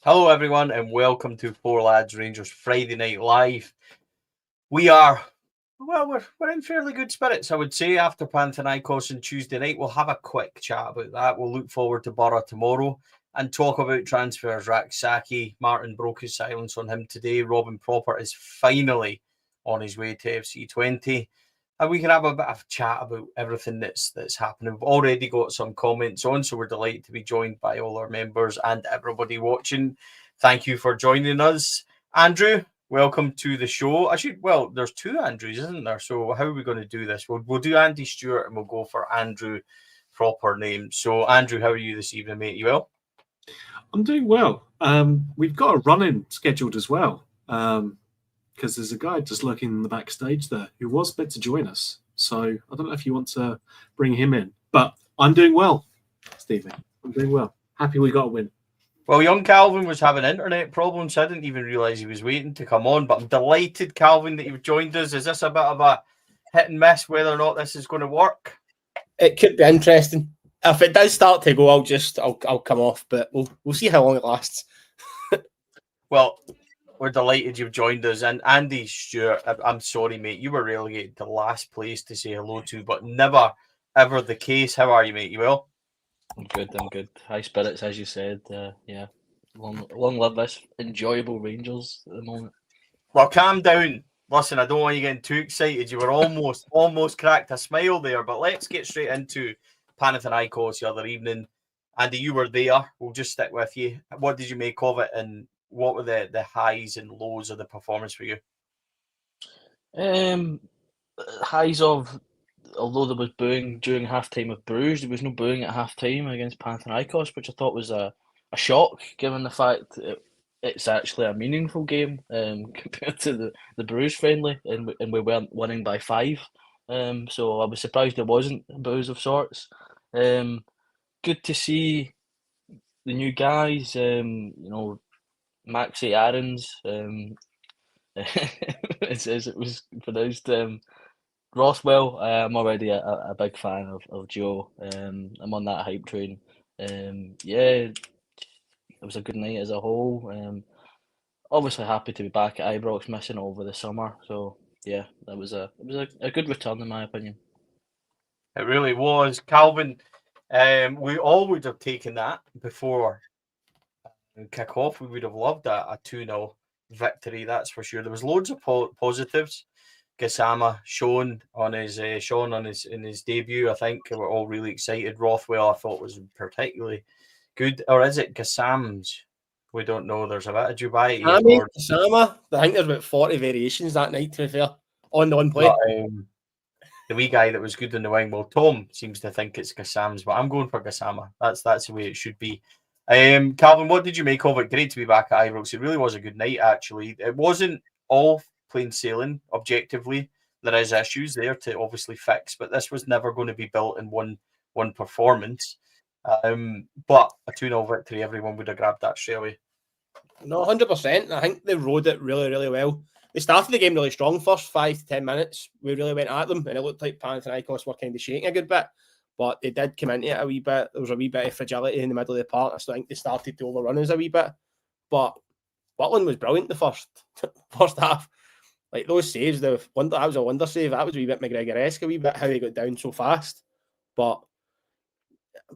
Hello, everyone, and welcome to Four Lads Rangers Friday Night Live. We're in fairly good spirits, I would say, after Panathinaikos on Tuesday night. We'll have a quick chat about that. We'll look forward to Boro tomorrow and talk about transfers. Rak-Sakyi, Martin broke his silence on him today. Robin Proper is finally on his way to FC20. And we can have a bit of chat about everything that's happening. We've already got some comments on, so we're delighted to be joined by all our members and everybody watching. Thank you for joining us. Andrew, welcome to the show. There's two Andrews, isn't there? So how are we going to do this? We'll do Andy Stewart and we'll go for Andrew proper name. So Andrew, how are you this evening, mate? You well? I'm doing well. We've got a run-in scheduled as well. Because there's a guy just lurking in the backstage there who was meant to join us. So I don't know if you want to bring him in. But I'm doing well, Stevie. I'm doing well. Happy we got a win. Well, young Calvin was having internet problems. So I didn't even realise he was waiting to come on. But I'm delighted, Calvin, that you've joined us. Is this a bit of a hit and miss whether or not this is going to work? It could be interesting. If it does start to go, I'll come off. But we'll see how long it lasts. Well, we're delighted you've joined us. And Andy Stewart, I'm sorry, mate. You were relegated to last place to say hello to, but never, ever the case. How are you, mate? You well? I'm good. High spirits, as you said. Yeah. Long live this enjoyable Rangers at the moment. Well, calm down. Listen, I don't want you getting too excited. You were almost cracked a smile there, but let's get straight into Panathinaikos the other evening. Andy, you were there. We'll just stick with you. What did you make of it, and what were the highs and lows of the performance for you? Highs of, although there was booing during half-time of Bruges, there was no booing at half-time against Panathinaikos, which I thought was a shock, given the fact it's actually a meaningful game compared to the Bruges friendly, and we weren't winning by 5. So I was surprised there wasn't boos of sorts. Good to see the new guys, Maxi Aarons, as it was pronounced, Rothwell. I'm already a big fan of Joe. I'm on that hype train. It was a good night as a whole. Obviously happy to be back at Ibrox, missing over the summer. So yeah, it was a good return in my opinion. It really was, Calvin. We all would have taken that before kick off. We would have loved a 2-0 victory, that's for sure. There was loads of positives. Gassama Sean on his debut, I think we're all really excited. Rothwell, I thought, was particularly good. Or is it Gassams? We don't know. There's a bit of Dubai. Gassama. I think there's about 40 variations that night, to be fair, on the one play. But, the wee guy that was good in the wing. Well, Tom seems to think it's Gassams, but I'm going for Gassama. That's the way it should be. Calvin, what did you make of it? Great to be back at Ibrox. It really was a good night, actually. It wasn't all plain sailing, objectively. There is issues there to obviously fix, but this was never going to be built in one performance. But a 2-0 victory, everyone would have grabbed that straight away. No, 100%. I think they rode it really, really well. They started the game really strong. First 5 to 10 minutes, we really went at them, and it looked like Panathinaikos were kind of shaking a good bit. But they did come into it a wee bit. There was a wee bit of fragility in the middle of the park. I still think they started to overrun us a wee bit. But Butland was brilliant the first half. Like those saves, that was a wonder save. That was a wee bit McGregor-esque, a wee bit how he got down so fast. But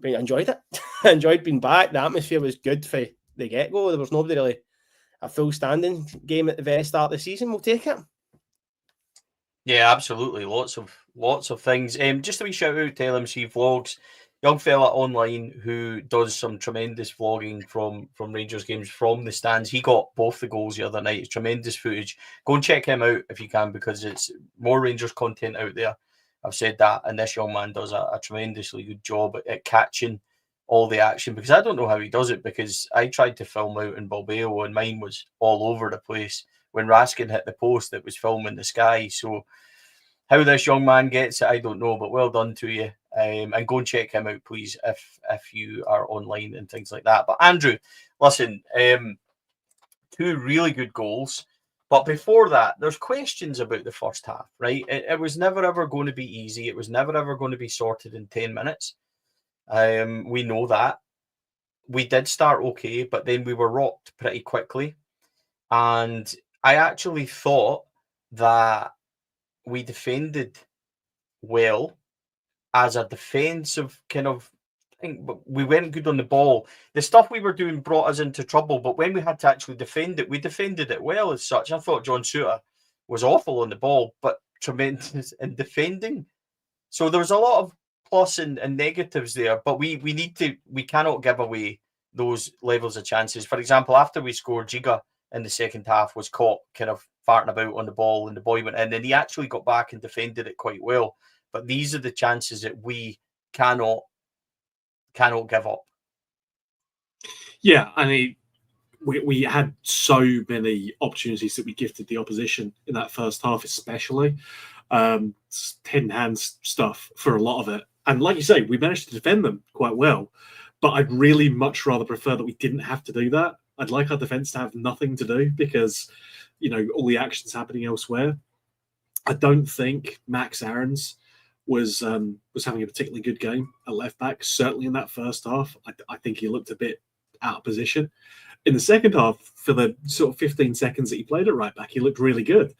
I enjoyed it. I enjoyed being back. The atmosphere was good for the get-go. There was nobody really a full standing game at the very start of the season. We'll take it. Yeah, absolutely. Lots of things. Just a wee shout out to LMC Vlogs, young fella online who does some tremendous vlogging from Rangers games from the stands. He got both the goals the other night. It's tremendous footage. Go and check him out if you can, because it's more Rangers content out there. I've said that, and this young man does a tremendously good job at catching all the action, because I don't know how he does it, because I tried to film out in Bilbao and mine was all over the place. When Raskin hit the post, it was filming the sky. So how this young man gets it, I don't know, but well done to you. And go and check him out, please, if you are online and things like that. But Andrew, listen, 2 really good goals. But before that, there's questions about the first half, right? It was never, ever going to be easy. It was never, ever going to be sorted in 10 minutes. We know that. we did start okay, but then we were rocked pretty quickly. And I actually thought that we defended well as a defensive kind of thing, but we weren't good on the ball. The stuff we were doing brought us into trouble, but when we had to actually defend it, we defended it well as such. I thought John Suter was awful on the ball, but tremendous in defending. So there was a lot of plus and negatives there, but we cannot give away those levels of chances. For example, after we scored, Giga in the second half was caught kind of farting about on the ball, and the boy went in, and he actually got back and defended it quite well. But these are the chances that we cannot give up. Yeah, I mean, we had so many opportunities that we gifted the opposition in that first half, especially. Hidden hands stuff for a lot of it. And like you say, we managed to defend them quite well. But I'd really much rather prefer that we didn't have to do that. I'd like our defence to have nothing to do because, all the action's happening elsewhere. I don't think Max Aarons was having a particularly good game at left back. Certainly in that first half, I think he looked a bit out of position. In the second half, for the sort of 15 seconds that he played at right back, he looked really good.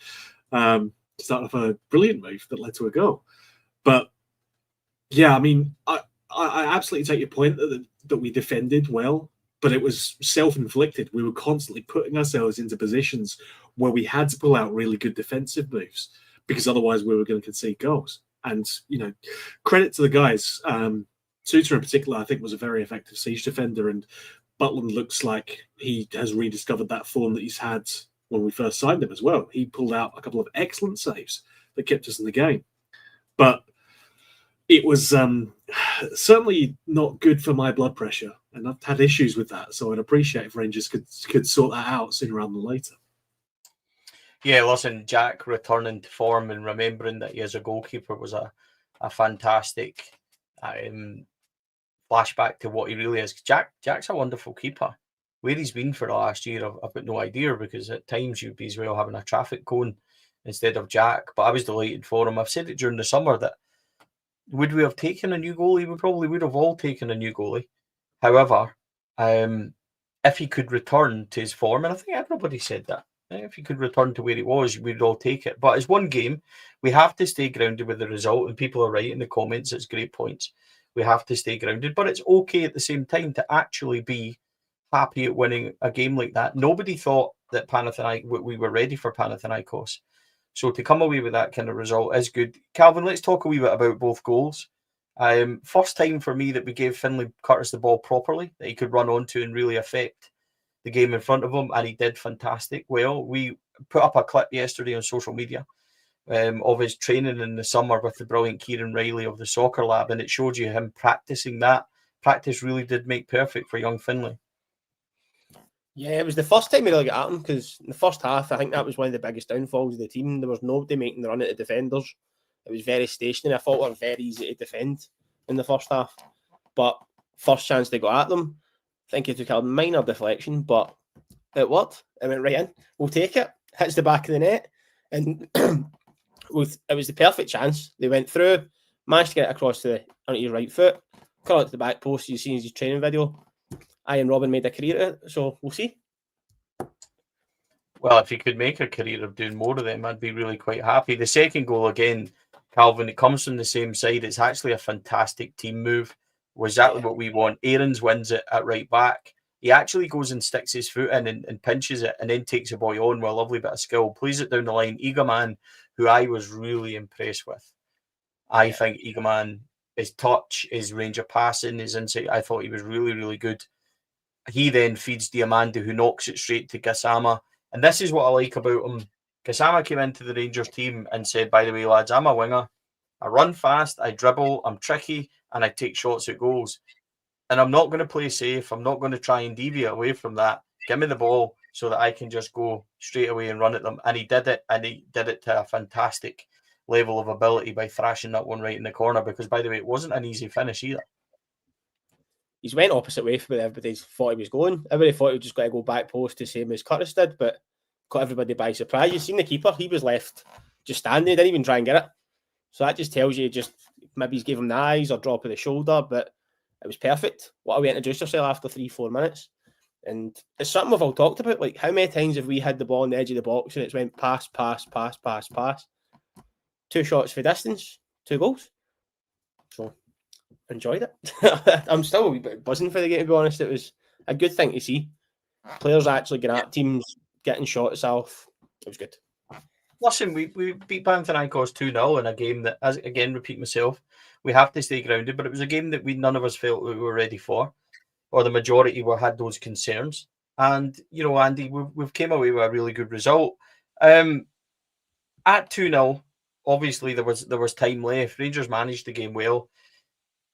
Started off a brilliant move that led to a goal. But yeah, I mean, I absolutely take your point that we defended well, but it was self-inflicted. We were constantly putting ourselves into positions where we had to pull out really good defensive moves because otherwise we were going to concede goals. And, credit to the guys. Suter in particular, I think, was a very effective siege defender, and Butland looks like he has rediscovered that form that he's had when we first signed him as well. He pulled out a couple of excellent saves that kept us in the game. But it was certainly not good for my blood pressure, and I've had issues with that. So I'd appreciate if Rangers could sort that out sooner rather than later. Yeah, listen, Jack returning to form and remembering that he is a goalkeeper was a fantastic flashback to what he really is. Jack's a wonderful keeper. Where he's been for the last year, I've got no idea, because at times you'd be as well having a traffic cone instead of Jack. But I was delighted for him. I've said it during the summer that would we have taken a new goalie? We probably would have all taken a new goalie. However, if he could return to his form, and I think everybody said that, if he could return to where he was, we'd all take it. But it's one game. We have to stay grounded with the result, and people are right in the comments. It's great points. We have to stay grounded, but it's okay at the same time to actually be happy at winning a game like that. Nobody thought that we were ready for Panathinaikos. So to come away with that kind of result is good. Calvin, let's talk a wee bit about both goals. First time for me that we gave Finlay Curtis the ball properly, that he could run onto and really affect the game in front of him, and he did fantastic. Well, we put up a clip yesterday on social media of his training in the summer with the brilliant Kieran Riley of the Soccer Lab, and it showed you him practicing that. Practice really did make perfect for young Finlay. Yeah, it was the first time we really got at him, because in the first half, I think that was one of the biggest downfalls of the team. There was nobody making the run at the defenders. It was very stationary. I thought we were very easy to defend in the first half. But first chance they got at them, I think it took a minor deflection, but it worked. It went right in. We'll take it. Hits the back of the net. And it was the perfect chance. They went through, managed to get it across onto your right foot, cut it to the back post. You've seen his training video. I and Robin made a career of it, so we'll see. Well, if he could make a career of doing more of them, I'd be really quite happy. The second goal, again, Calvin, it comes from the same side. It's actually a fantastic team move. Was exactly what we want. Aarons wins it at right back. He actually goes and sticks his foot in and pinches it, and then takes the boy on with a lovely bit of skill. Plays it down the line. Eagleman, who I was really impressed with. I think Eagleman, his touch, his range of passing, his insight, I thought he was really, really good. He then feeds Diamanda, who knocks it straight to Gassama. And this is what I like about him. Gassama came into the Rangers team and said, by the way, lads, I'm a winger. I run fast, I dribble, I'm tricky, and I take shots at goals. And I'm not going to play safe. I'm not going to try and deviate away from that. Give me the ball so that I can just go straight away and run at them. And he did it, and he did it to a fantastic level of ability by thrashing that one right in the corner, because, by the way, it wasn't an easy finish either. He's went opposite way from where everybody thought he was going. Everybody thought he was just going to go back post the same as Curtis did, but caught everybody by surprise. You've seen the keeper, he was left just standing, he didn't even try and get it. So that just tells you, just maybe he's gave him the eyes or drop of the shoulder, but it was perfect. What a way to introduce yourself after 3-4 minutes. And it's something we've all talked about. Like, how many times have we had the ball on the edge of the box and it's went pass, pass, pass, pass, pass. 2 shots for distance, 2 goals. So, enjoyed it. I'm still a wee bit buzzing for the game, to be honest. It was a good thing to see. Players actually getting at teams, getting shots off. It was good. Listen, we beat Panathinaikos 2-0 in a game that, as again, repeat myself, we have to stay grounded, but it was a game that none of us felt that we were ready for, or the majority had those concerns. And, Andy, we've came away with a really good result. At 2-0, obviously there was time left. Rangers managed the game well.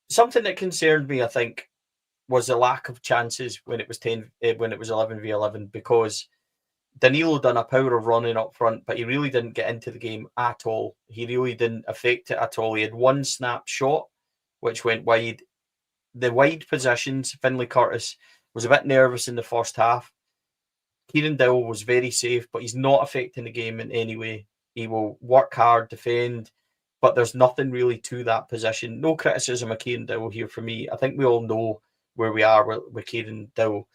Something that concerned me, I think, was the lack of chances when it was 11v11, because Danilo done a power of running up front, but he really didn't get into the game at all. He really didn't affect it at all. He had one snap shot, which went wide. The wide positions, Finlay Curtis was a bit nervous in the first half. Kieran Dowell was very safe, but he's not affecting the game in any way. He will work hard, defend, but there's nothing really to that position. No criticism of Kieran Dowell here for me. I think we all know where we are with Kieran Dowell.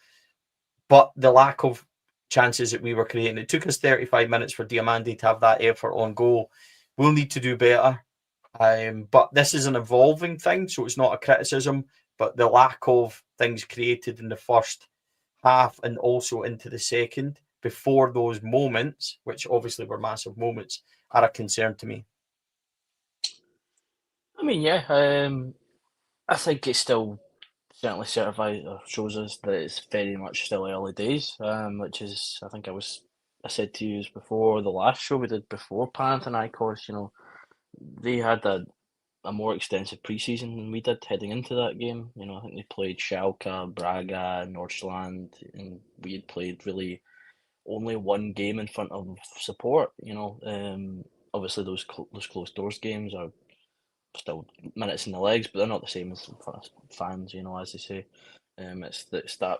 But the lack of chances that we were creating, it took us 35 minutes for Diamandi to have that effort on goal. We'll need to do better. But this is an evolving thing, so it's not a criticism, but the lack of things created in the first half and also into the second before those moments, which obviously were massive moments, are a concern to me. I mean, yeah, I think it still certainly certifies or shows us that it's very much still early days, which is, I think I said to you before the last show we did before Panathinaikos, they had a more extensive preseason than we did heading into that game. I think they played Schalke, Braga, Nordsjælland, and we had played really only one game in front of support. Obviously those closed doors games are still minutes in the legs, but they're not the same as in front of fans. As they say, it's that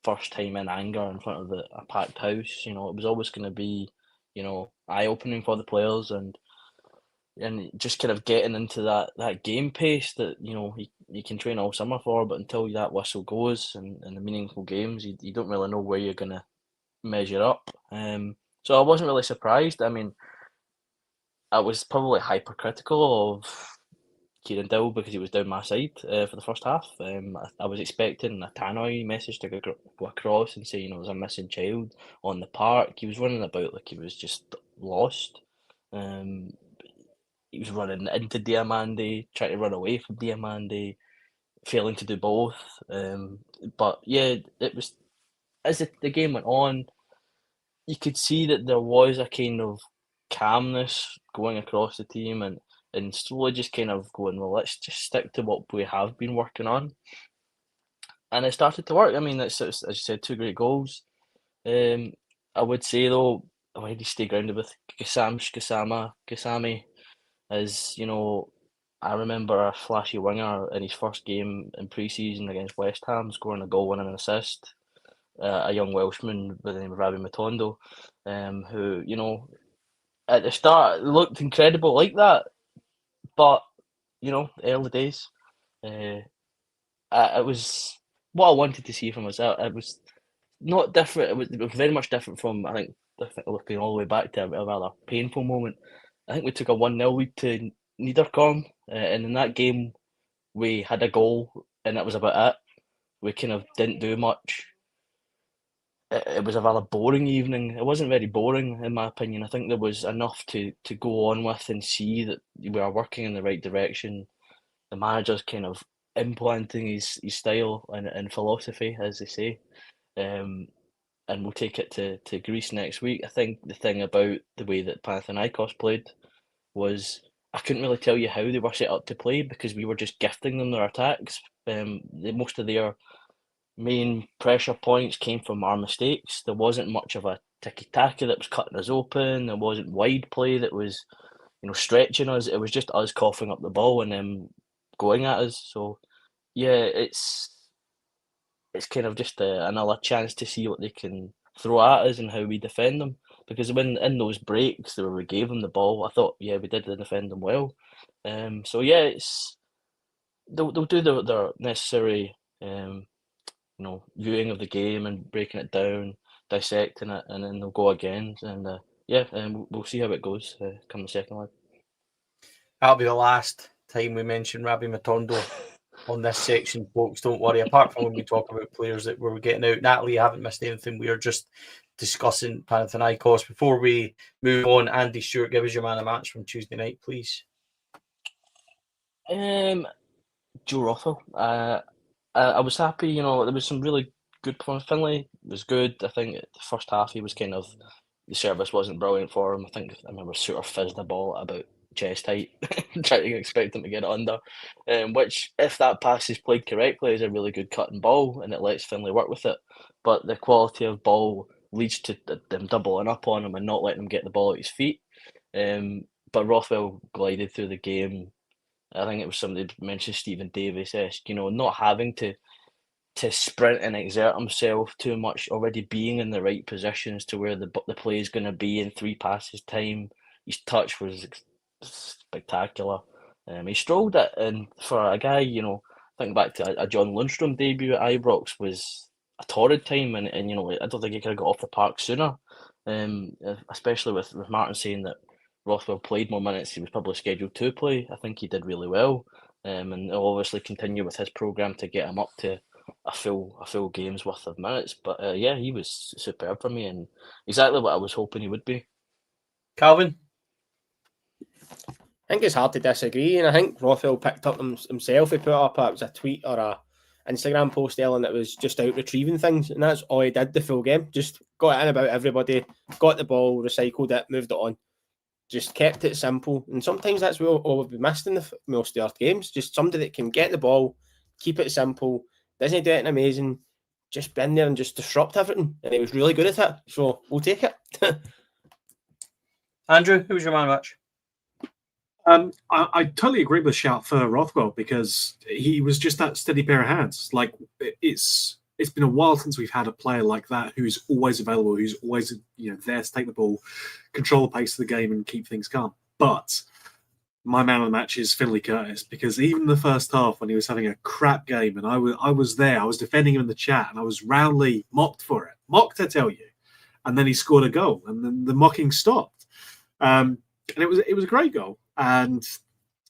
first time in anger in front of a packed house. It was always going to be, eye opening for the players and just kind of getting into that game pace that you can train all summer for, but until that whistle goes and the meaningful games, you don't really know where you're going to measure up. So I wasn't really surprised. I mean, I was probably hypercritical of Kieran Dowell because he was down my side for the first half. I was expecting a Tannoy message to go across and say, there's a missing child on the park. He was running about like he was just lost. He was running into Diamandi, trying to run away from Diamandi, failing to do both. But yeah, it was as the game went on, you could see that there was a kind of calmness going across the team and slowly just kind of going, well, let's just stick to what we have been working on. And it started to work. I mean, it's as you said, 2 great goals. I would say, though, I need to stay grounded with Gasami. As I remember a flashy winger in his first game in pre-season against West Ham scoring a goal and an assist. A young Welshman by the name of Rabbi Matondo, who at the start looked incredible like that, but early days. It was what I wanted to see from us. It was not different. It was very much different from I think looking all the way back to a rather painful moment. I think we took a 1-0 lead to Niederkorn, and in that game we had a goal, and that was about it. We kind of didn't do much. It was a rather boring evening. It wasn't very boring, in my opinion. I think there was enough to go on with and see that we are working in the right direction. The manager's kind of implementing his style and philosophy, as they say. And we'll take it to Greece next week. I think the thing about the way that Panathinaikos played was I couldn't really tell you how they were set up to play because we were just gifting them their attacks. Most of their main pressure points came from our mistakes. There wasn't much of a tiki-taka that was cutting us open. There wasn't wide play that was, stretching us. It was just us coughing up the ball and them going at us. So, yeah, it's kind of just another chance to see what they can throw at us and how we defend them. Because when in those breaks where we gave them the ball, I thought, yeah, we did defend them well. So yeah, they'll do their necessary viewing of the game and breaking it down, dissecting it, and then they'll go again. And we'll see how it goes come the second leg. That'll be the last time we mention Rabbi Matondo on this section, folks. Don't worry. Apart from when we talk about players that we're getting out, Natalie, you haven't missed anything. We are just discussing Panathinaikos. Before we move on, Andy Stewart, give us your man of match from Tuesday night, please. Joe Rothwell. I was happy. There was some really good performance. Finlay was good. I think the first half he was kind of, the service wasn't brilliant for him. I remember sort of fizzed the ball at about chest height, trying to expect him to get it under. Which, if that pass is played correctly, is a really good cutting ball, and it lets Finlay work with it. But the quality of ball leads to them doubling up on him and not letting him get the ball at his feet. But Rothwell glided through the game. I think it was somebody mentioned Stephen Davis-esque, not having to sprint and exert himself too much, already being in the right positions to where the play is going to be in 3 passes time. His touch was spectacular. He strolled it, and for a guy, think back to a John Lundstrom debut at Ibrox was a torrid time, and I don't think he could have got off the park sooner. Especially with Martin saying that Rothwell played more minutes he was probably scheduled to play. I think he did really well, and he'll obviously continue with his programme to get him up to a full game's worth of minutes. But he was superb for me, and exactly what I was hoping he would be. Calvin? I think it's hard to disagree, and I think Rothwell picked up himself. He put up it was a tweet or a Instagram post, Ellen, that was just out retrieving things, and that's all he did the full game. Just got it in about everybody, got the ball, recycled it, moved it on. Just kept it simple, and sometimes that's what we've been missed in most of our games. Just somebody that can get the ball, keep it simple, doesn't do anything amazing, just been there and just disrupt everything, and he was really good at it. So we'll take it. Andrew, who was your man match? I totally agree with shout for Rothwell, because he was just that steady pair of hands. Like, it's been a while since we've had a player like that who's always available, who's always there to take the ball, control the pace of the game, and keep things calm. But my man of the match is Finlay Curtis, because even the first half, when he was having a crap game, and I was there, I was defending him in the chat, and I was roundly mocked for it. Mocked, I tell you. And then he scored a goal, and then the mocking stopped. And it was a great goal. And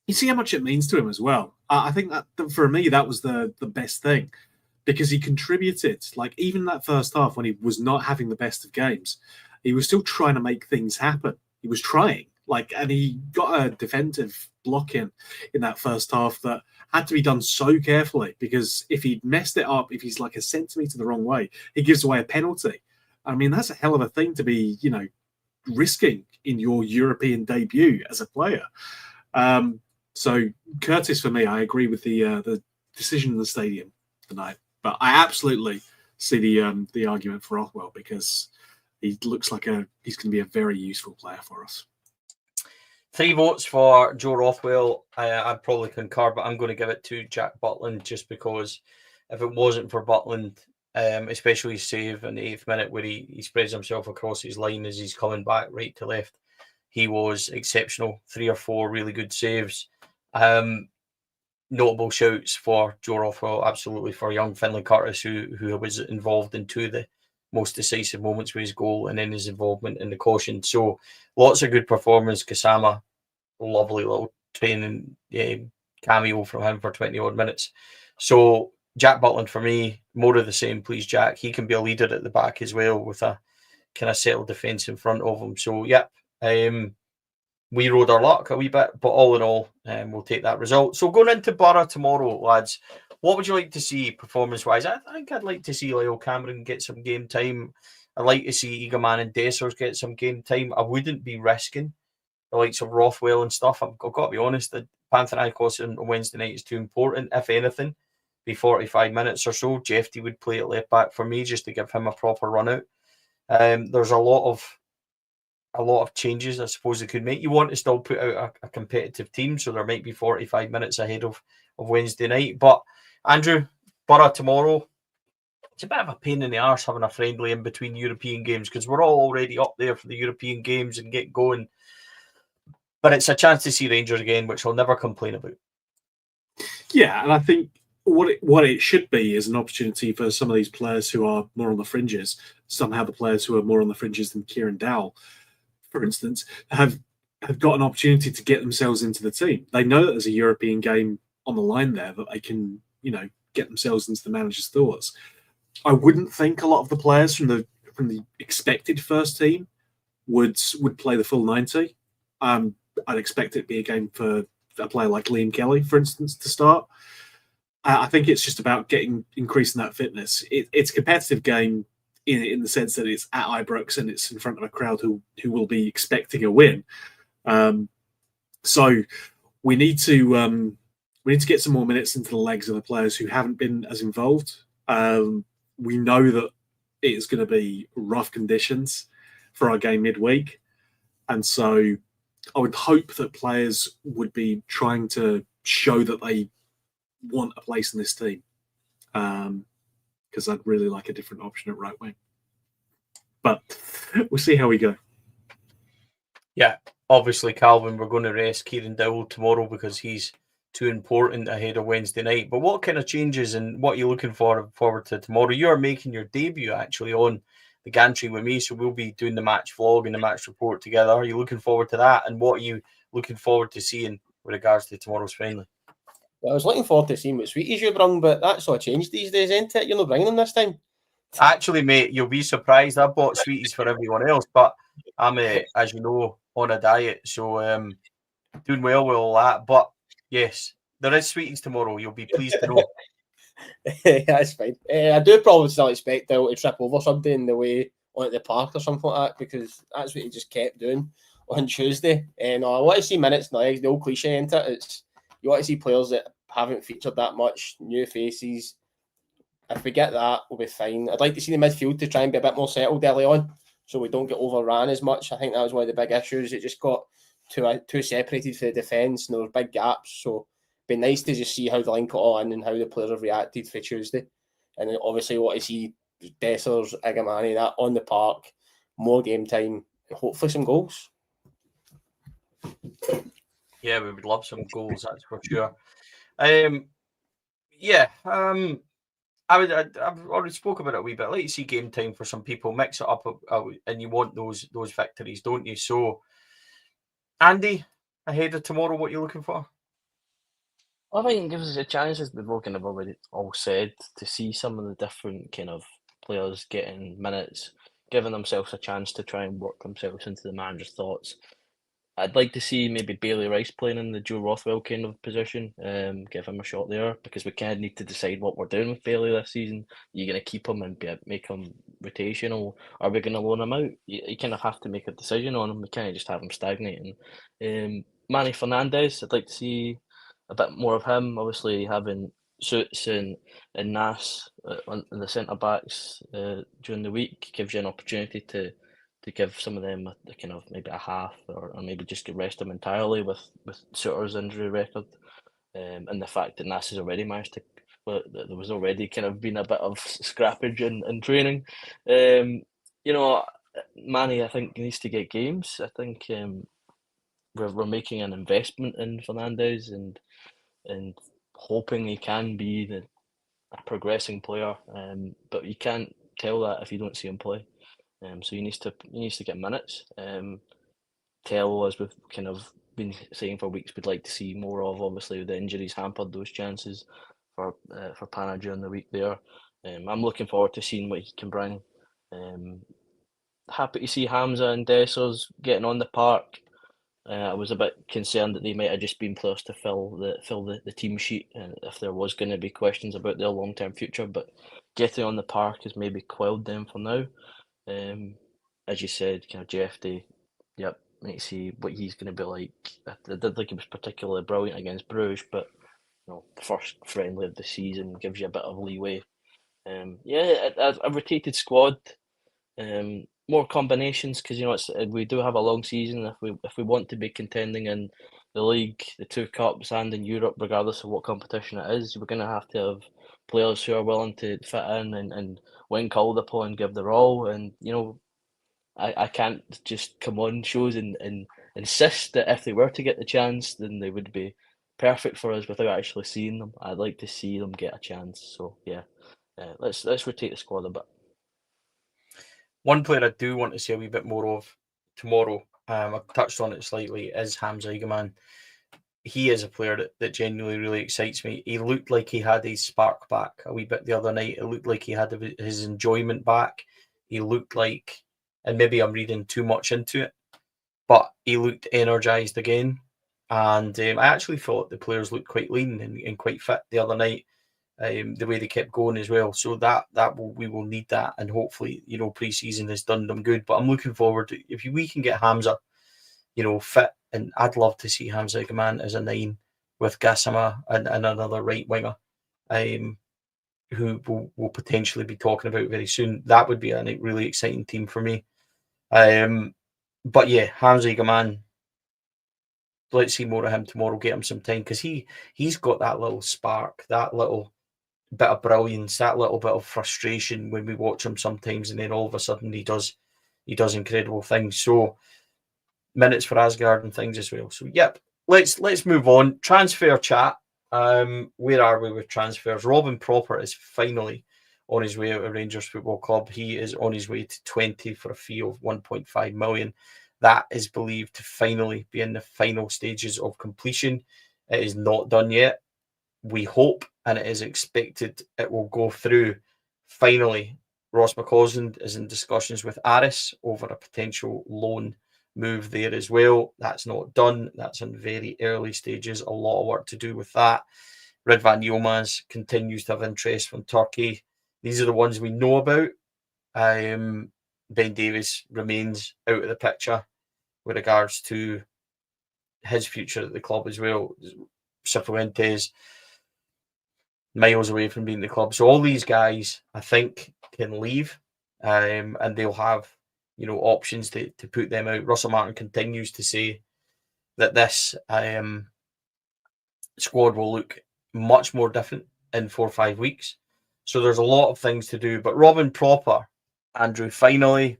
you see how much it means to him as well. I think that for me, that was the best thing, because he contributed. Like, even that first half, when he was not having the best of games, he was still trying to make things happen. He was trying, and he got a defensive block in that first half that had to be done so carefully, because if he'd messed it up, if he's like a centimetre the wrong way, he gives away a penalty. I mean, that's a hell of a thing to be, risking in your European debut as a player. So Curtis, for me, I agree with the decision in the stadium tonight, but I absolutely see the argument for Rothwell, because he looks like he's going to be a very useful player for us. 3 votes for Joe Rothwell. I'd probably concur, but I'm going to give it to Jack Butland, just because if it wasn't for Butland, especially his save in the 8th minute where he spreads himself across his line as he's coming back right to left, he was exceptional. 3 or 4 really good saves. Notable shouts for Joe Rothwell, absolutely, for young Finlay Curtis, who was involved in 2 of the most decisive moments with his goal and in his involvement in the caution. So lots of good performance. Kasama, lovely little training cameo from him for 20 odd minutes. So Jack Butland for me, more of the same, please, Jack. He can be a leader at the back as well, with a kind of settled defence in front of him. So, we rode our luck a wee bit, but all in all, we'll take that result. So going into Boro tomorrow, lads, what would you like to see performance-wise? I think I'd like to see Lyle Cameron get some game time. I'd like to see Eagleman and Dessers get some game time. I wouldn't be risking the likes of Rothwell and stuff. I've got to be honest, the Panathinaikos on Wednesday night is too important. If anything, be 45 minutes or so. Jeffy would play at left back for me, just to give him a proper run out. There's a lot of changes I suppose they could make. You want to still put out a competitive team, so there might be 45 minutes ahead of Wednesday night. But Andrew, Boro tomorrow, it's a bit of a pain in the arse having a friendly in between European games, because we're all already up there for the European games and get going. But it's a chance to see Rangers again, which I'll never complain about. Yeah, and I think what it should be is an opportunity for some of these players who are more on the fringes. Somehow, the players who are more on the fringes than Kieran Dowell, for instance, have got an opportunity to get themselves into the team. They know that there's a European game on the line there that they can, get themselves into the manager's thoughts. I wouldn't think a lot of the players from the expected first team would play the full 90. I'd expect it to be a game for a player like Liam Kelly, for instance, to start. I think it's just about increasing that fitness. It's a competitive game in the sense that it's at Ibrox and it's in front of a crowd who will be expecting a win. So we need to get some more minutes into the legs of the players who haven't been as involved. We know that it is going to be rough conditions for our game midweek, and so I would hope that players would be trying to show that they want a place in this team, because I'd really like a different option at right wing. But we'll see how we go. Yeah, obviously, Calvin, we're going to rest Kieran Dowell tomorrow because he's too important ahead of Wednesday night. But what kind of changes and what are you looking forward to tomorrow? You are making your debut actually on the gantry with me, so we'll be doing the match vlog and the match report together. Are you looking forward to that? And what are you looking forward to seeing with regards to tomorrow's friendly? Well, I was looking forward to seeing what sweeties you brung, but that's all changed these days, ain't it? You're not bringing them this time. Actually, mate, you'll be surprised. I bought sweeties for everyone else, but I'm, as you know, on a diet, so doing well with all that. But yes, there is sweeties tomorrow. You'll be pleased to know. That's fine. I do probably still expect Dale to trip over somebody in the way on at the park or something like that, because that's what he just kept doing on Tuesday. And I want to see minutes now. The old cliche, isn't it? It's you want to see players that haven't featured that much, new faces. If we get that, we'll be fine. I'd like to see the midfield to try and be a bit more settled early on, so we don't get overran as much. I think that was one of the big issues. It just got too separated for the defence, and there were big gaps. So it'd be nice to just see how they link it all in and how the players have reacted for Tuesday. And then obviously what I see Dessers, Igamani, that on the park, more game time, and hopefully some goals. Yeah, we would love some goals, that's for sure. I've already spoke about it a wee bit. I like to see game time for some people, mix it up, and you want those victories, don't you? So, Andy, ahead of tomorrow, what are you looking for? I think it gives us a chance, as we've all kind of already all said, to see some of the different kind of players getting minutes, giving themselves a chance to try and work themselves into the manager's thoughts. I'd like to see maybe Bailey Rice playing in the Joe Rothwell kind of position, give him a shot there, because we kind of need to decide what we're doing with Bailey this season. Are you going to keep him and make him rotational, or are we going to loan him out? You kind of have to make a decision on him. We can't just have him stagnating. Manny Fernandez, I'd like to see a bit more of him. Obviously, having Suits and Nas on the centre backs during the week gives you an opportunity to give some of them a kind of maybe a half, or maybe just to rest them entirely with Sutter's injury record, and the fact that Nas has already managed to. Well, there was already kind of been a bit of scrappage in training. Manny, I think, needs to get games. I think we're making an investment in Fernandez and hoping he can be a progressing player. But you can't tell that if you don't see him play. So he needs to get minutes. Tell, as we've kind of been saying for weeks, we'd like to see more of. Obviously, the injuries hampered those chances for Pana during the week there. I'm looking forward to seeing what he can bring. Happy to see Hamza and Dessers getting on the park. I was a bit concerned that they might have just been players to fill the team sheet, and if there was going to be questions about their long term future, but getting on the park has maybe quelled them for now. As you said, kind of Jeff Day, yep, need to see what he's going to be like. I did think he was particularly brilliant against Bruges, but the first friendly of the season gives you a bit of leeway. A rotated squad, more combinations, because we do have a long season. If we want to be contending in the league, the two cups, and in Europe, regardless of what competition it is, we're going to have players who are willing to fit in and when called upon, give their all. And I can't just come on shows and insist that if they were to get the chance, then they would be perfect for us without actually seeing them. I'd like to see them get a chance. So yeah, let's rotate the squad a bit. One player I do want to see a wee bit more of tomorrow, I've touched on it slightly, is Rak-Sakyi. He is a player that genuinely really excites me. He looked like he had his spark back a wee bit the other night. It looked like he had his enjoyment back. He looked like, and maybe I'm reading too much into it, but he looked energised again. And I actually thought the players looked quite lean and quite fit the other night. The way they kept going as well. So we will need that, and hopefully, pre-season has done them good. But I'm looking forward to, if we can get Hamza, fit, and I'd love to see Rak-Sakyi as a 9 with Gassama and another right winger, who we'll potentially be talking about very soon. That would be a really exciting team for me. But yeah, Rak-Sakyi, let's see more of him tomorrow. Get him some time, because he's got that little spark, that little bit of brilliance, that little bit of frustration when we watch him sometimes, and then all of a sudden he does incredible things. So minutes for Asgard and things as well. So yep, let's move on. Transfer chat. Where are we with transfers? Robin Proper is finally on his way out of Rangers Football Club. He is on his way to 20 for a fee of 1.5 million. That is believed to finally be in the final stages of completion. It is not done yet. We hope, and it is expected, it will go through. Finally, Ross McCausland is in discussions with Aris over a potential loan move there as well. That's not done. That's in very early stages. A lot of work to do with that. Ridvan Yilmaz continues to have interest from Turkey. These are the ones we know about. Ben Davies remains out of the picture with regards to his future at the club as well. Cifuentes, miles away from being the club. So all these guys, I think, can leave, and they'll have options to put them out. Russell Martin continues to say that this squad will look much more different in 4 or 5 weeks. So there's a lot of things to do. But Robin Proper, Andrew, finally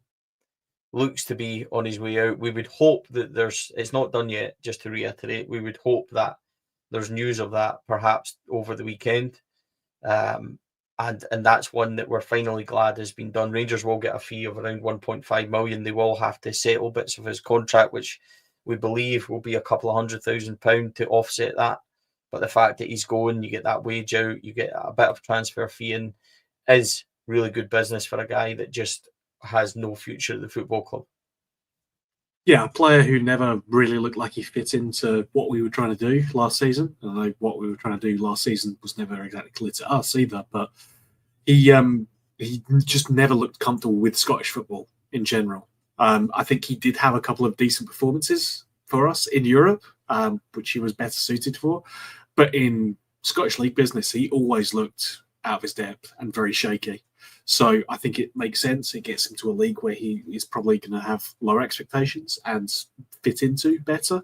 looks to be on his way out. We would hope that it's not done yet, just to reiterate, we would hope that there's news of that perhaps over the weekend. And that's one that we're finally glad has been done. Rangers will get a fee of around 1.5 million. They will have to settle bits of his contract, which we believe will be a couple of £100,000 to offset that. But the fact that he's going, you get that wage out, you get a bit of transfer fee in, is really good business for a guy that just has no future at the football club. Yeah, a player who never really looked like he fit into what we were trying to do last season. I know what we were trying to do last season was never exactly clear to us either, but he just never looked comfortable with Scottish football in general. I think he did have a couple of decent performances for us in Europe, which he was better suited for. But in Scottish League business, he always looked out of his depth and very shaky. So I think it makes sense. It gets him to a league where he is probably going to have lower expectations and fit into better.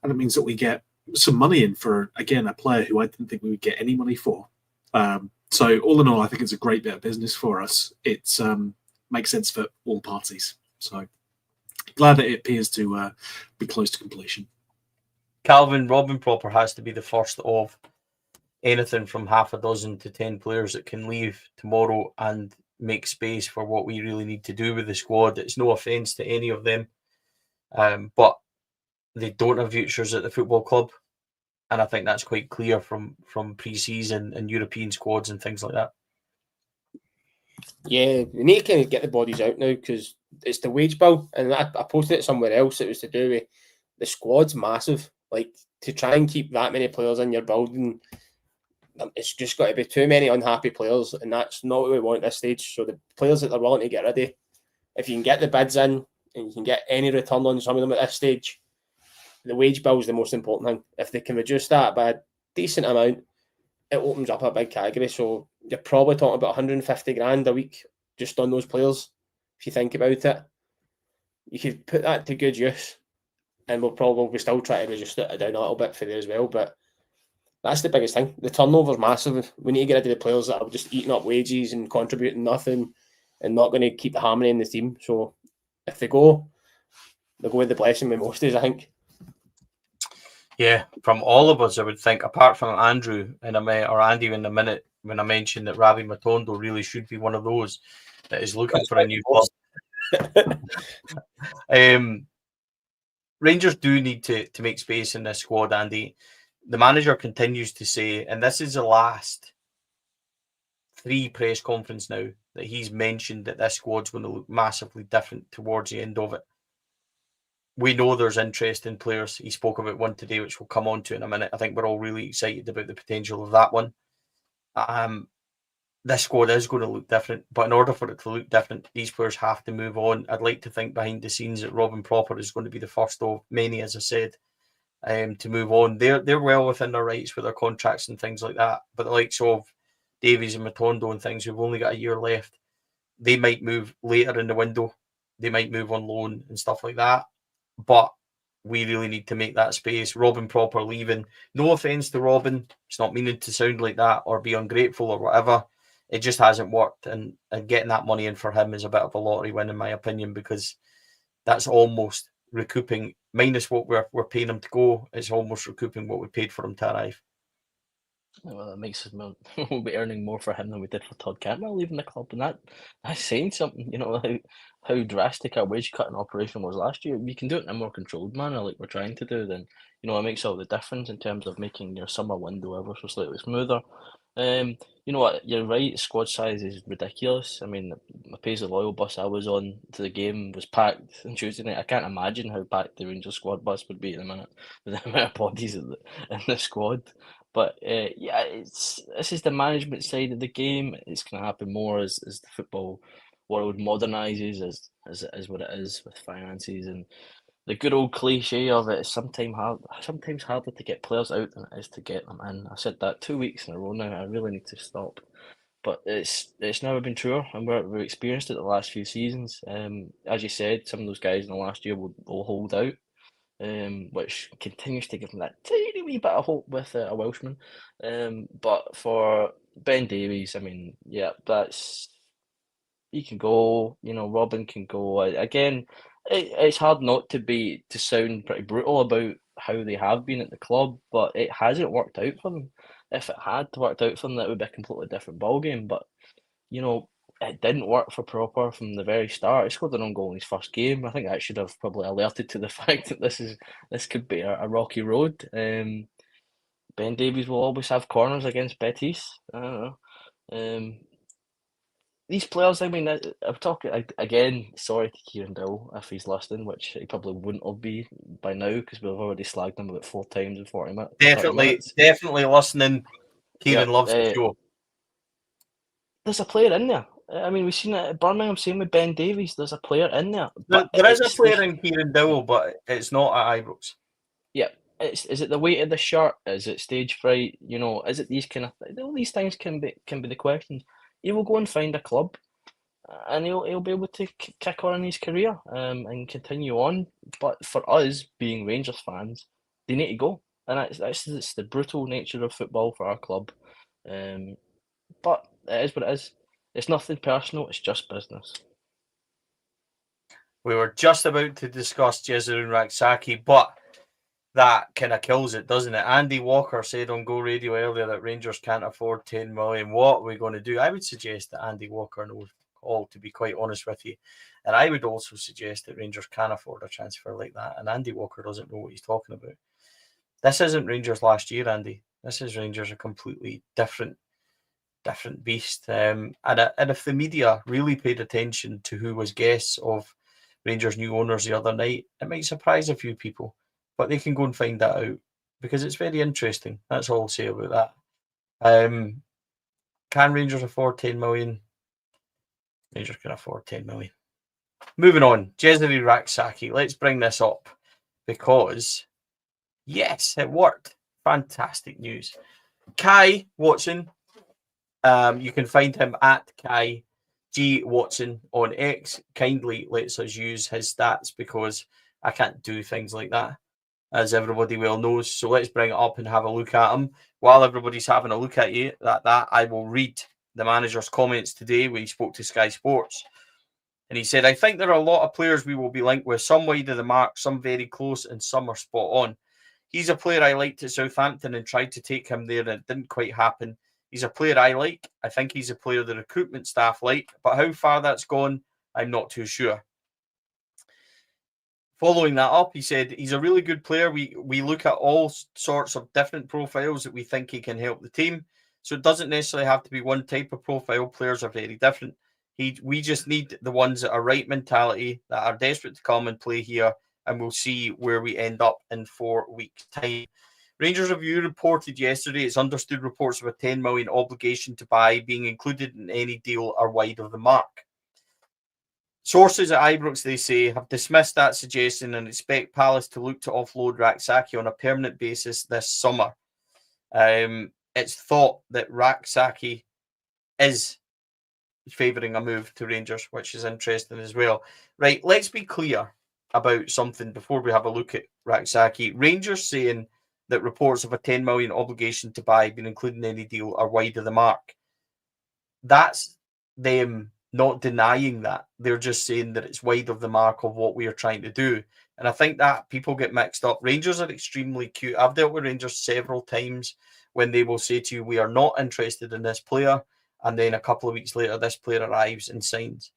And it means that we get some money in for, again, a player who I didn't think we would get any money for. So all in all, I think it's a great bit of business for us. It makes sense for all parties. So glad that it appears to be close to completion. Calvin, Robin Proper has to be the first of anything from half a dozen to 10 players that can leave tomorrow and make space for what we really need to do with the squad. It's no offence to any of them, but they don't have futures at the football club. And I think that's quite clear from pre-season and European squads and things like that. Yeah, we need to kind of get the bodies out now, because it's the wage bill. And I posted it somewhere else. It was to do with the squad's massive. Like, to try and keep that many players in your building, it's just got to be too many unhappy players, and that's not what we want at this stage. So the players that they're willing to get rid of, if you can get the bids in and you can get any return on some of them at this stage, the wage bill is the most important thing. If they can reduce that by a decent amount, it opens up a big category. So you're probably talking about 150 grand a week just on those players. If you think about it, you could put that to good use, and we'll probably still try to reduce it down a little bit for there as well. But that's the biggest thing. The turnover's massive. We need to get rid of the players that are just eating up wages and contributing nothing and not going to keep the harmony in the team. So if they go, they'll go with the blessing with most days, I think. Yeah, from all of us, I would think, apart from Andrew and or Andy in a minute, when I mentioned that Ravi Matondo really should be one of those that is looking for a new club. Rangers do need to make space in this squad, Andy. The manager continues to say, and this is the last 3 press conference now that he's mentioned that this squad's going to look massively different towards the end of it. We know there's interest in players. He spoke about one today, which we'll come on to in a minute. I think we're all really excited about the potential of that one. This squad is going to look different, but in order for it to look different, these players have to move on. I'd like to think behind the scenes that Robin Proper is going to be the first of many, as I said, to move on. They're well within their rights with their contracts and things like that. But the likes of Davies and Matondo and things who've only got a year left, they might move later in the window. They might move on loan and stuff like that. But we really need to make that space. Robin Proper leaving. No offence to Robin. It's not meaning to sound like that or be ungrateful or whatever. It just hasn't worked. And getting that money in for him is a bit of a lottery win, in my opinion, because that's almost recouping, minus what we're paying him to go, it's almost recouping what we paid for him to arrive. Well, that makes us we'll be earning more for him than we did for Todd Cantwell leaving the club, and that's saying something. You know how drastic our wage cutting operation was last year. We can do it in a more controlled manner, like we're trying to do. Then it makes all the difference in terms of making your summer window ever so slightly smoother. You know what? You're right. Squad size is ridiculous. I mean, the Paisley Loyal bus I was on to the game was packed on Tuesday night. I can't imagine how packed the Rangers squad bus would be at the minute with the amount of bodies in the squad. But yeah, this is the management side of the game. It's going to happen more as the football world modernises, as what it is with finances, and the good old cliche of it is sometimes harder to get players out than it is to get them in. I said that 2 weeks in a row now. I really need to stop. But it's never been truer, and we've experienced it the last few seasons. As you said, some of those guys in the last year will hold out. Which continues to give them that tiny wee bit of hope with a Welshman. But for Ben Davies, I mean, yeah, he can go. Robin can go. Again, it's hard not to sound pretty brutal about how they have been at the club, but it hasn't worked out for them. If it had worked out for them, that would be a completely different ballgame. But it didn't work for Proper from the very start. He scored an own goal in his first game. I think that should have probably alerted to the fact that this could be a rocky road. Ben Davies will always have corners against Betis. I don't know. These players, I mean, I'm talking again. Sorry to Kieran Dill if he's listening, which he probably wouldn't have be by now because we've already slagged him about 4 times in 40 minutes. Definitely listening. Kieran loves the show. There's a player in there. I mean, we've seen it at Birmingham, same with Ben Davies. There's a player in there. There is a player in Kieran Dowell, but it's not at Ibrox. Yeah. Is it the weight of the shirt? Is it stage fright? Is it these kind of all these things can be the questions. He will go and find a club, and he'll be able to kick on in his career and continue on. But for us, being Rangers fans, they need to go, and it's the brutal nature of football for our club. But it is what it is. It's nothing personal. It's just business. We were just about to discuss Jezero and Rak-Sakyi, but that kind of kills it, doesn't it? Andy Walker said on Go Radio earlier that Rangers can't afford 10 million. What are we going to do? I would suggest that Andy Walker knows all, to be quite honest with you. And I would also suggest that Rangers can afford a transfer like that. And Andy Walker doesn't know what he's talking about. This isn't Rangers last year, Andy. This is Rangers a completely different beast. And if the media really paid attention to who was guests of Rangers' new owners the other night, it might surprise a few people. But they can go and find that out because it's very interesting. That's all I'll say about that. Can Rangers afford 10 million? Rangers can afford 10 million. Moving on, Jezero Rak-Sakyi. Let's bring this up because, yes, it worked. Fantastic news. Kai Watson, you can find him at Kai G Watson on X. Kindly lets us use his stats because I can't do things like that, as everybody well knows. So let's bring it up and have a look at him. While everybody's having a look at you, I will read the manager's comments today when he spoke to Sky Sports. And he said, I think there are a lot of players we will be linked with, some wide of the mark, some very close, and some are spot on. He's a player I liked at Southampton and tried to take him there, and it didn't quite happen. He's a player I like. I think he's a player the recruitment staff like, but how far that's gone, I'm not too sure. Following that up, he said he's a really good player. We look at all sorts of different profiles that we think he can help the team. So it doesn't necessarily have to be one type of profile. Players are very different. We just need the ones that are right mentality, that are desperate to come and play here, and we'll see where we end up in 4 weeks' time. Rangers Review reported yesterday it's understood reports of a 10 million obligation to buy being included in any deal are wide of the mark. Sources at Ibrox, they say, have dismissed that suggestion and expect Palace to look to offload Rak-Sakyi on a permanent basis this summer. It's thought that Rak-Sakyi is favouring a move to Rangers, which is interesting as well. Right, let's be clear about something before we have a look at Rak-Sakyi. Rangers saying that reports of a 10 million obligation to buy being included in any deal are wide of the mark. That's them not denying that. They're just saying that it's wide of the mark of what we are trying to do. And I think that people get mixed up. Rangers are extremely cute. I've dealt with Rangers several times when they will say to you, we are not interested in this player. And then a couple of weeks later, this player arrives and signs.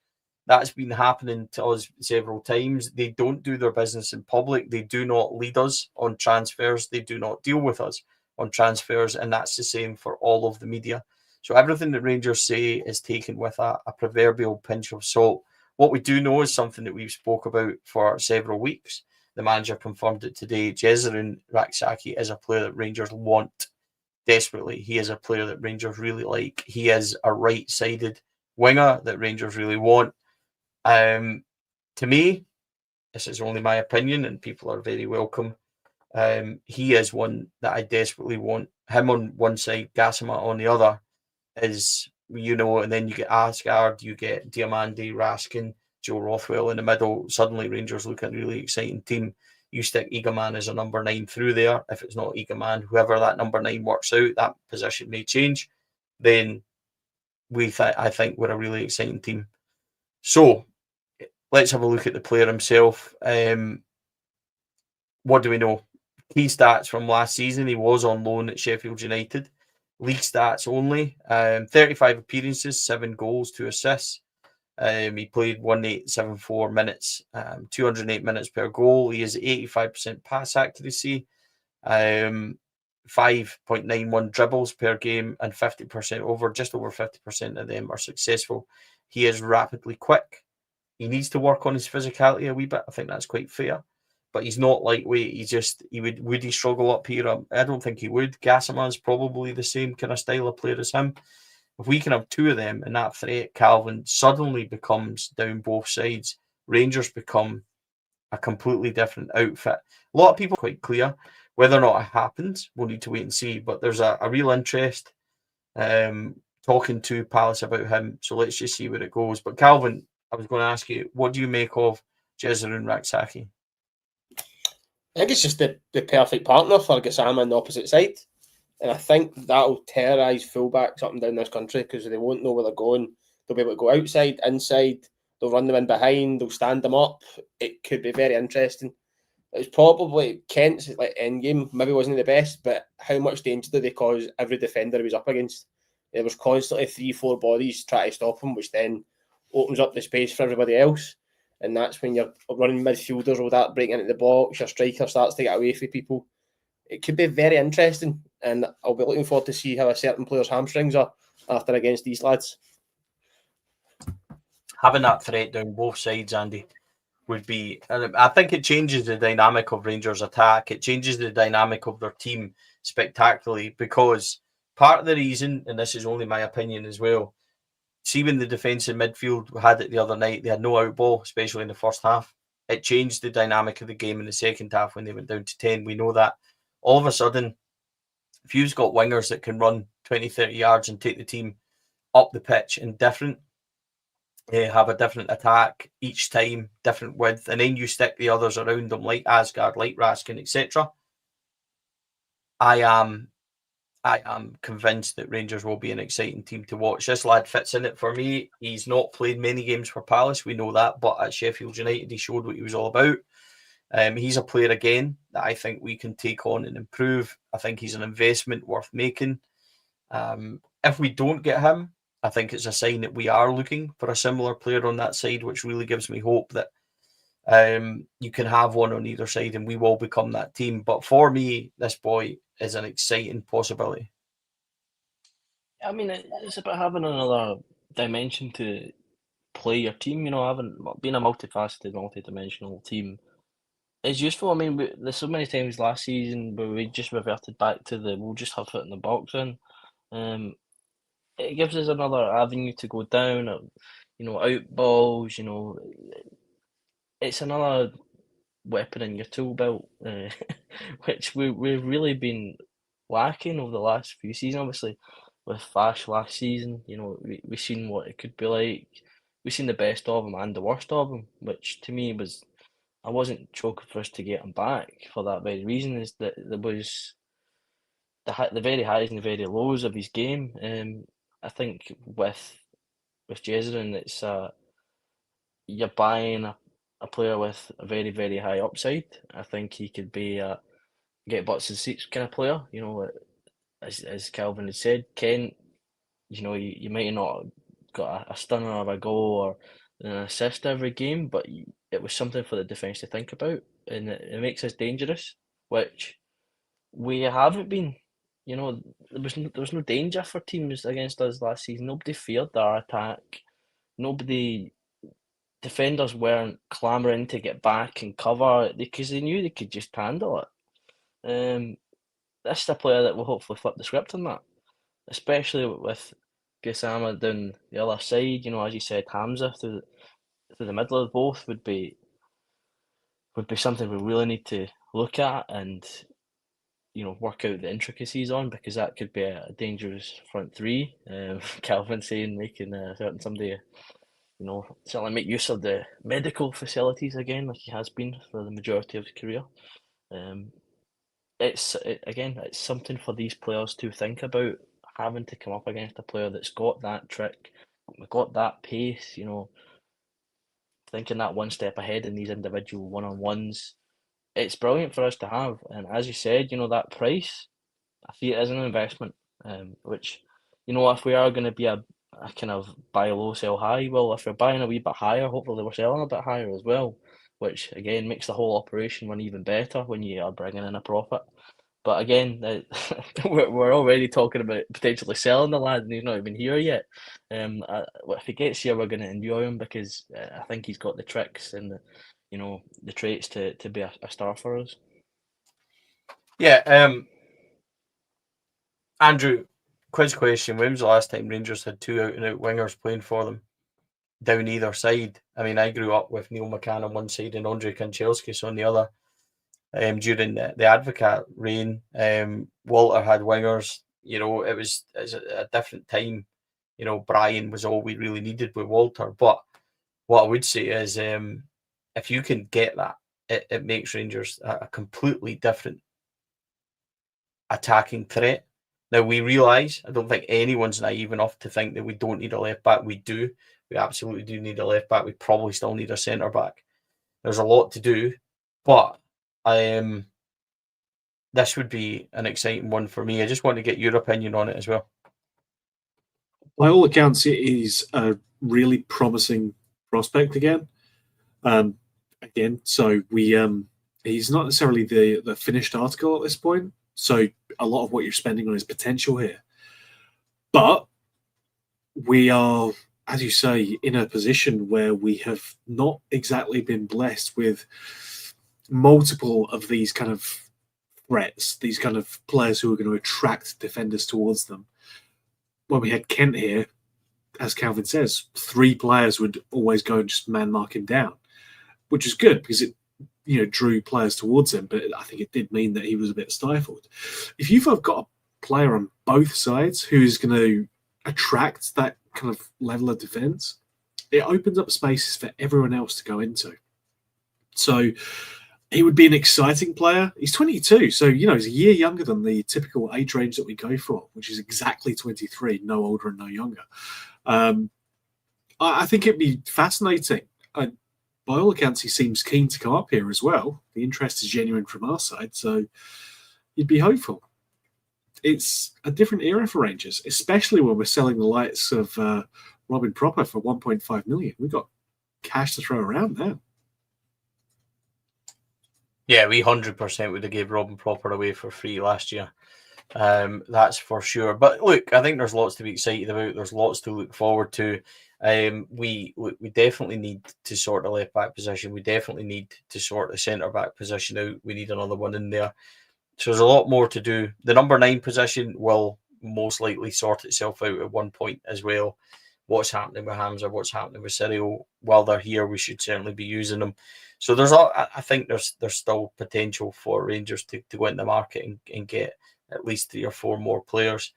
That's been happening to us several times. They don't do their business in public. They do not lead us on transfers. They do not deal with us on transfers. And that's the same for all of the media. So everything that Rangers say is taken with a proverbial pinch of salt. What we do know is something that we've spoke about for several weeks. The manager confirmed it today. Jesurun Rak-Sakyi is a player that Rangers want desperately. He is a player that Rangers really like. He is a right-sided winger that Rangers really want. To me, this is only my opinion, and people are very welcome. He is one that I desperately want. Him on one side, Gassama on the other. Is, and then you get Asgard, you get Diamandi, Raskin, Joe Rothwell in the middle. Suddenly Rangers look at a really exciting team. You stick Eagleman as a number 9 through there. If it's not Eagleman, whoever that number 9 works out, that position may change. Then I think we're a really exciting team. So let's have a look at the player himself. What do we know? Key stats from last season. He was on loan at Sheffield United. League stats only. 35 appearances, 7 goals, 2 assists. He played 1874 minutes, 208 minutes per goal. He has 85% pass accuracy, 5.91 dribbles per game, and 50% just over 50% of them are successful. He is rapidly quick. He needs to work on his physicality a wee bit. I think that's quite fair. But he's not lightweight. Would he struggle up here? I don't think he would. Gassama is probably the same kind of style of player as him. If we can have 2 of them and that threat, Calvin suddenly becomes down both sides. Rangers become a completely different outfit. A lot of people are quite clear. Whether or not it happens, we'll need to wait and see. But there's a real interest talking to Palace about him. So let's just see where it goes. But Calvin, I was going to ask you, what do you make of Jesurun Rak-Sakyi? I think it's just the perfect partner for Gassama on the opposite side. And I think that'll terrorise fullbacks up and down this country because they won't know where they're going. They'll be able to go outside, inside, they'll run them in behind, they'll stand them up. It could be very interesting. It's probably Kent's end game maybe wasn't the best, but how much danger did they cause every defender he was up against? There was constantly 3-4 bodies trying to stop him, which then opens up the space for everybody else. And that's when you're running midfielders with that breaking into the box, your striker starts to get away from people. It could be very interesting, and I'll be looking forward to see how a certain player's hamstrings are after against these lads. Having that threat down both sides, Andy, would be, and I think it changes the dynamic of Rangers' attack. It changes the dynamic of their team spectacularly, because part of the reason, and this is only my opinion as well, see when the defence in midfield had it the other night, they had no out ball, especially in the first half. It changed the dynamic of the game in the second half when they went down to 10. We know that. All of a sudden, if you've got wingers that can run 20, 30 yards and take the team up the pitch and have a different attack each time, different width, and then you stick the others around them like Asgard, like Raskin, etc. I am convinced that Rangers will be an exciting team to watch. This lad fits in it for me. He's not played many games for Palace, we know that, but at Sheffield United he showed what he was all about. He's a player again that I think we can take on and improve. I think he's an investment worth making. If we don't get him, I think it's a sign that we are looking for a similar player on that side, which really gives me hope that you can have one on either side and we will become that team. But for me, this boy is an exciting possibility. I mean, it's about having another dimension to play your team. Having being a multifaceted, multi-dimensional team is useful. I mean, there's so many times last season where we just reverted back to we'll just have it in the box in. It gives us another avenue to go down. Out balls. It's another weapon in your tool belt, which we've really been lacking over the last few seasons. Obviously, with Fash last season, we've seen what it could be like. We've seen the best of him and the worst of him, which to me I wasn't choking for us to get him back for that very reason. Is that there was the very highs and the very lows of his game. I think with Jezerin, it's you're buying a player with a very, very high upside. I think he could be a get butts and seats kind of player. As Calvin had said, Kent, you might not have got a stunner of a goal or an assist every game, but it was something for the defence to think about, and it makes us dangerous, which we haven't been. There was no danger for teams against us last season. Nobody feared our attack. Defenders weren't clamouring to get back and cover because they knew they could just handle it. This is a player that will hopefully flip the script on that, especially with Gassama down the other side. As you said, Hamza through the middle of both would be something we really need to look at and work out the intricacies on, because that could be a dangerous front three. Calvin saying making certain somebody certainly make use of the medical facilities again, like he has been for the majority of his career. It's something for these players to think about, having to come up against a player that's got that trick, got that pace, thinking that one step ahead in these individual one-on-ones. It's brilliant for us to have. And as you said, that price, I see it as an investment, which, if we are going to be a kind of buy low, sell high, well, if we're buying a wee bit higher, hopefully we're selling a bit higher as well, which again makes the whole operation run even better when you are bringing in a profit. But again, we're already talking about potentially selling the lad, and he's not even here yet. If he gets here, we're going to enjoy him, because I think he's got the tricks and the traits to be a star for us. Yeah, Andrew, quiz question. When was the last time Rangers had two out-and-out wingers playing for them down either side? I mean, I grew up with Neil McCann on one side and Andre Kanchelskis on the other. During the Advocaat reign, Walter had wingers. It was a different time. Brian was all we really needed with Walter. But what I would say is, if you can get that, it makes Rangers a completely different attacking threat. Now, we realise, I don't think anyone's naive enough to think that we don't need a left back. We do. We absolutely do need a left back. We probably still need a centre back. There's a lot to do, but this would be an exciting one for me. I just want to get your opinion on it as well. By all accounts, it is a really promising prospect again. So he's not necessarily the finished article at this point. So a lot of what you're spending on is potential here. But we are, as you say, in a position where we have not exactly been blessed with multiple of these kind of threats, these kind of players who are going to attract defenders towards them. When we had Kent here, as Calvin says, 3 players would always go and just man mark him down, which is good because it drew players towards him, but I think it did mean that he was a bit stifled. If you've got a player on both sides who is going to attract that kind of level of defence, it opens up spaces for everyone else to go into. So he would be an exciting player. He's 22, so he's a year younger than the typical age range that we go for, which is exactly 23, no older and no younger. I think it'd be fascinating. by all accounts, he seems keen to come up here as well. The interest is genuine from our side, so you'd be hopeful. It's a different era for Rangers, especially when we're selling the likes of Robin Proper for 1.5 million. We've got cash to throw around now. Yeah, we 100% would have gave Robin Proper away for free last year. That's for sure. But look, I think there's lots to be excited about. There's lots to look forward to. We definitely need to sort the left back position. We definitely need to sort the centre back position out. We need another one in there. So there's a lot more to do. The number 9 position will most likely sort itself out at one point as well. What's happening with Hamza? What's happening with Cyril? While they're here, we should certainly be using them. So I think there's still potential for Rangers to go into the market and get at least 3 or 4 more players.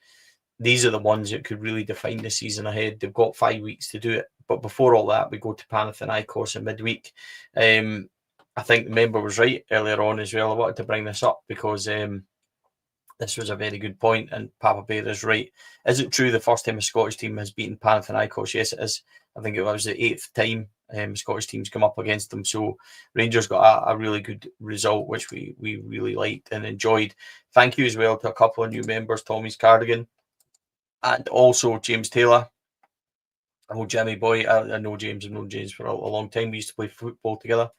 These are the ones that could really define the season ahead. They've got 5 weeks to do it. But before all that, we go to Panathinaikos in midweek. I think the member was right earlier on as well. I wanted to bring this up because this was a very good point, and Papa Bear is right. Is it true the first time a Scottish team has beaten Panathinaikos? Yes, it is. I think it was the 8th time Scottish teams come up against them. So Rangers got a really good result, which we really liked and enjoyed. Thank you as well to a couple of new members, Tommy's Cardigan, and also James Taylor. Oh, Jimmy boy, I know James. I've known James for a long time. We used to play football together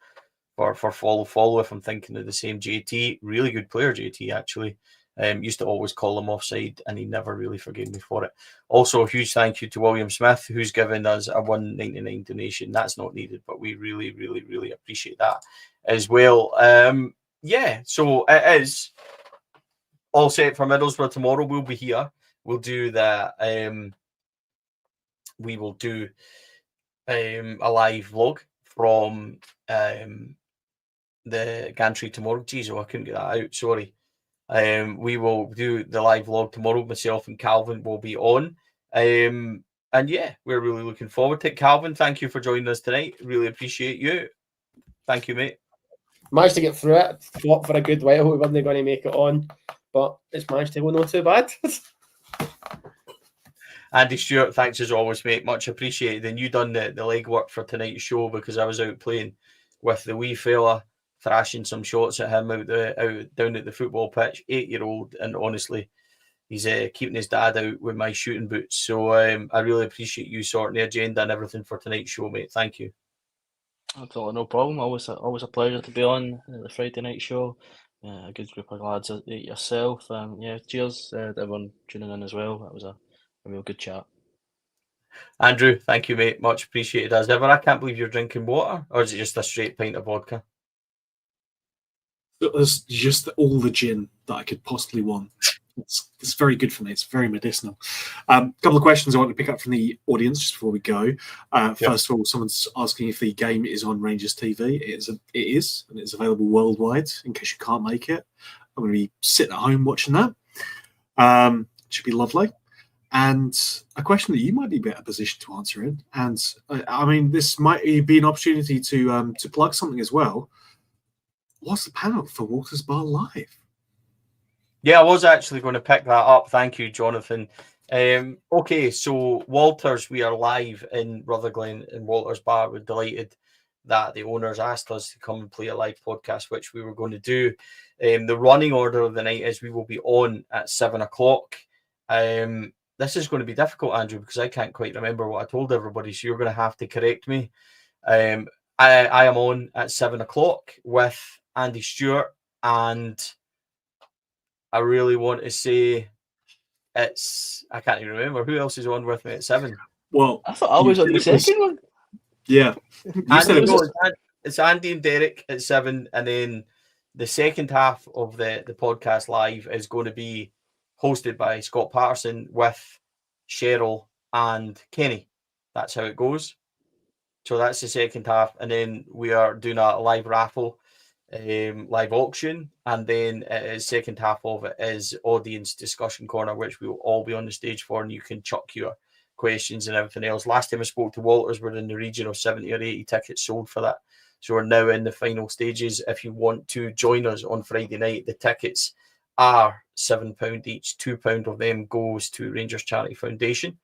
for follow. If I'm thinking of the same JT, really good player, JT actually. Used to always call him offside, and he never really forgave me for it. Also, a huge thank you to William Smith, who's given us a $1.99 donation. That's not needed, but we really, really, really appreciate that as well. Yeah, so it is all set for Middlesbrough tomorrow. We'll be here. We'll do the we will do a live vlog from the gantry tomorrow. Jeez, I couldn't get that out. Sorry. We will do the live vlog tomorrow. Myself and Calvin will be on. And yeah, we're really looking forward to it. Calvin, thank you for joining us tonight. Really appreciate you. Thank you, mate. Managed to get through it. Fought for a good while. We weren't going to make it on, but it's managed to go not too bad. Andy Stewart, thanks as always, mate. Much appreciated. And you done the legwork for tonight's show because I was out playing with the wee fella, thrashing some shots at him out down at the football pitch. 8-year-old, and honestly, he's keeping his dad out with my shooting boots. So I really appreciate you sorting the agenda and everything for tonight's show, mate. Thank you. Absolutely no problem. Always a pleasure to be on the Friday night show. A good group of lads yourself. Yeah, cheers to everyone tuning in as well. That was a real good chat. Andrew, thank you, mate. Much appreciated as ever. I can't believe you're drinking water, or is it just a straight pint of vodka? There's just all the gin that I could possibly want. It's very good for me. It's very medicinal. A couple of questions I want to pick up from the audience just before we go. First of all, someone's asking if the game is on Rangers TV. It is, and it's available worldwide in case you can't make it. I'm going to be sitting at home watching that. Should be lovely. And a question that you might be better positioned to answer in. And I mean, this might be an opportunity to plug something as well. What's the panel for Walters Bar Live? Yeah, I was actually going to pick that up. Thank you, Jonathan. Okay, so Walters, we are live in Rutherglen in Walters Bar. We're delighted that the owners asked us to come and play a live podcast, which we were going to do. The running order of the night is we will be on at 7 o'clock. This is going to be difficult, Andrew, because I can't quite remember what I told everybody, so you're going to have to correct me. I am on at 7 o'clock with Andy Stewart, and I really want to say I can't even remember who else is on with me at 7. Well, I thought I was on the second one. Yeah. It's Andy and Derek at 7, and then the second half of the podcast live is going to be hosted by Scott Patterson with Cheryl and Kenny. That's how it goes. So that's the second half, and then we are doing a live raffle, live auction, and then second half of it is audience discussion corner, which we will all be on the stage for, and you can chuck your questions and everything else. Last time I spoke to Walters, we're in the region of 70 or 80 tickets sold for that. So we're now in the final stages. If you want to join us on Friday night, the tickets are £7 each. £2 of them goes to Rangers Charity Foundation.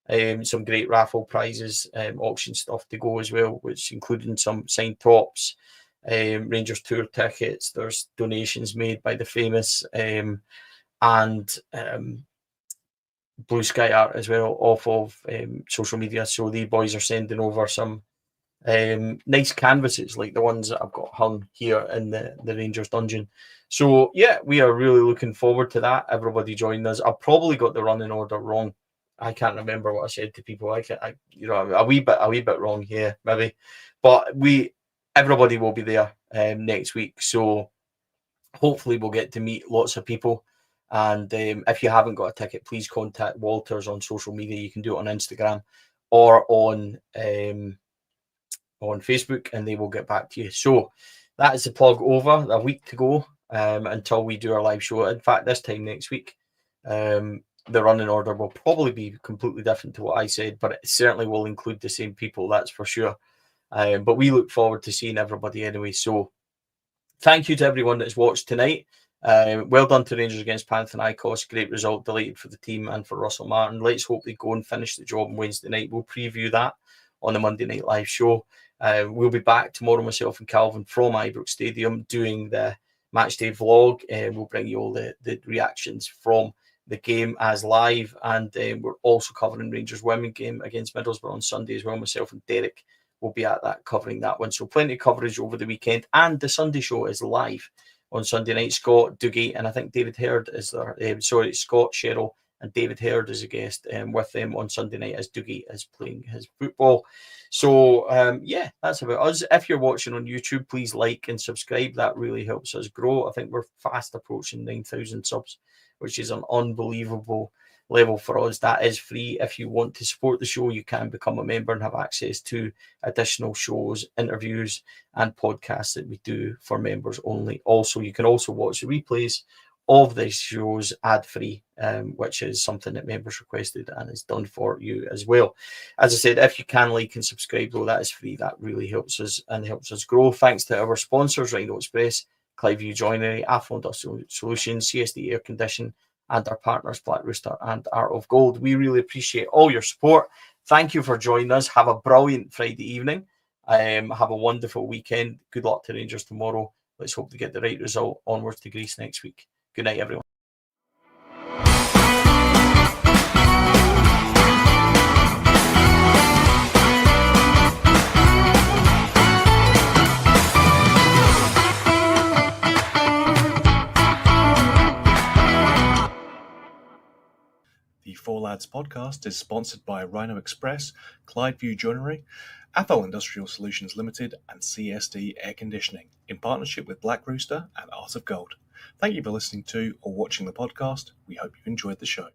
some great raffle prizes, auction stuff to go as well, which including some signed tops, Rangers tour tickets. There's donations made by the famous and Blue Sky Art as well off of social media. So the boys are sending over some nice canvases like the ones that I've got hung here in the Rangers dungeon. So yeah, we are really looking forward to that. Everybody join us. I've probably got the running order wrong. I can't remember what I said to people. A wee bit wrong here maybe, but everybody will be there next week. So hopefully we'll get to meet lots of people. And if you haven't got a ticket, please contact Walters on social media. You can do it on Instagram or on Facebook, and they will get back to you. So that is the plug over. A week to go until we do our live show. In fact, this time next week, the running order will probably be completely different to what I said, but it certainly will include the same people, that's for sure. But we look forward to seeing everybody anyway. So thank you to everyone that's watched tonight. Well done to Rangers against Panathinaikos. Great result. Delighted for the team and for Russell Martin. Let's hope they go and finish the job on Wednesday night. We'll preview that on the Monday Night Live show. We'll be back tomorrow, myself and Calvin, from Ibrox Stadium doing the matchday vlog. We'll bring you all the reactions from the game as live, and we're also covering Rangers women game against Middlesbrough on Sunday as well. Myself and Derek will be at that, covering that one. So plenty of coverage over the weekend, and the Sunday show is live on Sunday night. Scott, Dougie, and I think David Hurd is there. Scott, Cheryl, and David Hurd is a guest with them on Sunday night as Dougie is playing his football. So, yeah, that's about us. If you're watching on YouTube, please like and subscribe. That really helps us grow. I think we're fast approaching 9,000 subs, which is an unbelievable level for us. That is free. If you want to support the show, you can become a member and have access to additional shows, interviews, and podcasts that we do for members only. Also, you can also watch the replays of these shows ad-free, which is something that members requested and is done for you as well. As I said, if you can like and subscribe, though, that is free. That really helps us and helps us grow. Thanks to our sponsors, Rhino Express, Cliveview Joinery, Affluent Industrial Solutions, CSD Air Condition, and our partners, Black Rooster and Art of Gold. We really appreciate all your support. Thank you for joining us. Have a brilliant Friday evening. Have a wonderful weekend. Good luck to Rangers tomorrow. Let's hope to get the right result. Onwards to Greece next week. Good night, everyone. The Four Lads podcast is sponsored by Rhino Express, Cliveview Joinery, Affluent Industrial Solutions Limited, and CSD Air Conditioning, in partnership with Black Rooster and Art of Gold. Thank you for listening to or watching the podcast. We hope you enjoyed the show.